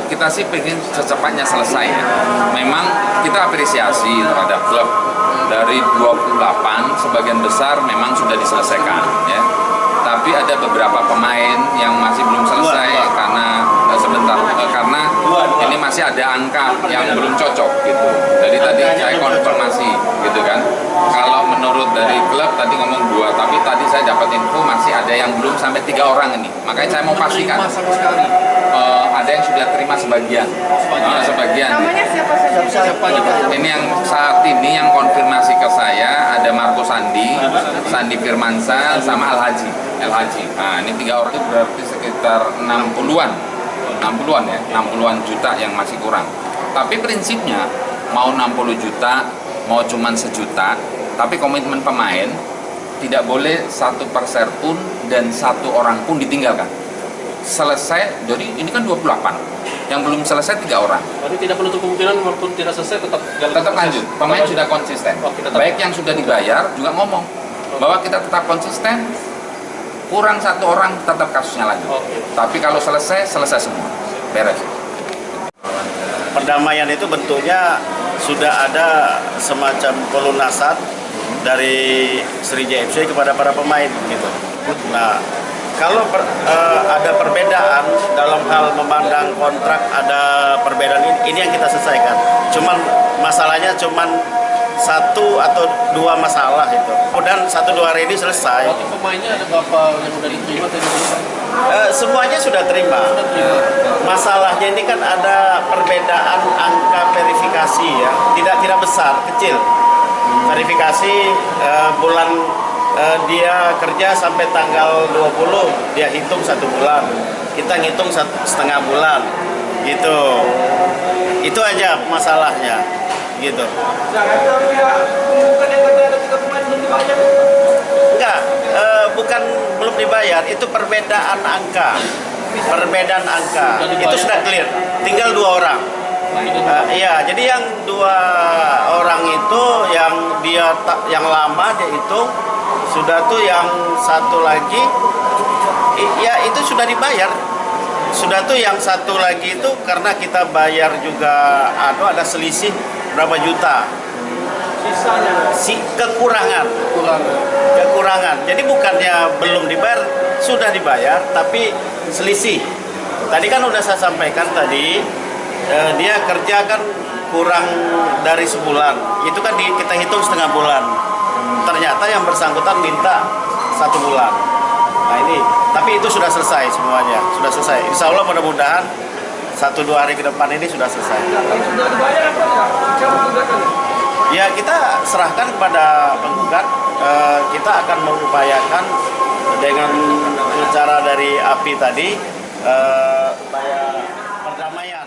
Kita sih pengen secepatnya selesai ya. Memang kita apresiasi terhadap klub dari 28 sebagian besar memang sudah diselesaikan ya. Tapi ada beberapa pemain yang masih belum selesai karena karena ini masih ada angka yang belum cocok gitu. Jadi tadi saya konfirmasi gitu kan. Kalau menurut dari klub tadi ngomong 2, tapi tadi saya dapat info masih ada yang belum sampai 3 orang ini. Makanya saya mau pastikan. Ada yang sudah terima sebagian. Sebagian. Namanya siapa saja? Ini yang saat ini yang konfirmasi ke saya ada Marco Sandi Firmansyah sama Al Haji. Nah, ini 3 orang itu berarti sekitar 60-an ya, 60-an juta yang masih kurang. Tapi prinsipnya mau 60 juta, mau cuman 1 juta, tapi komitmen pemain tidak boleh 1 persen pun dan 1 orang pun ditinggalkan. Selesai, jadi ini kan 28, yang belum selesai 3 orang. Tapi tidak menutup kemungkinan walaupun tidak selesai tetap lanjut. Pemain sudah konsisten. Baik yang sudah dibayar juga ngomong bahwa kita tetap konsisten. Kurang 1 orang tetap kasusnya lanjut. Tapi kalau selesai semua, beres. Perdamaian itu bentuknya sudah ada semacam pelunasan dari Sriwijaya FC kepada para pemain gitu. Nah, kalau ada perbedaan dalam hal memandang kontrak, ada perbedaan ini yang kita selesaikan. Cuman masalahnya 1 atau 2 masalah itu. Dan 1-2 hari ini selesai. Pemainnya ada berapa yang sudah diterima atau belum? Semuanya sudah terima. Masalahnya ini kan ada perbedaan angka verifikasi ya, tidak besar, kecil. Verifikasi bulan dia kerja sampai tanggal 20, dia hitung 1 bulan. Kita ngitung 1,5 bulan, gitu. Itu aja masalahnya, gitu. Enggak, bukan belum dibayar, itu perbedaan angka. Itu sudah clear, tinggal 2 orang. Iya, jadi yang 2 orang itu yang lama dia hitung, sudah tuh yang 1 lagi, ya itu sudah dibayar. Sudah tuh yang 1 lagi itu karena kita bayar juga ada selisih berapa juta. Sisanya kekurangan. Jadi bukannya belum dibayar, sudah dibayar tapi selisih. Tadi kan udah saya sampaikan tadi, dia kerja kan kurang dari sebulan. Itu kan kita hitung 1,5 bulan. Ternyata yang bersangkutan minta 1 bulan. Nah ini, tapi itu sudah selesai semuanya, sudah selesai. Insya Allah mudah-mudahan 1-2 hari ke depan ini sudah selesai. Ya kita serahkan kepada penggugat, kita akan mengupayakan dengan cara dari API tadi supaya perdamaian.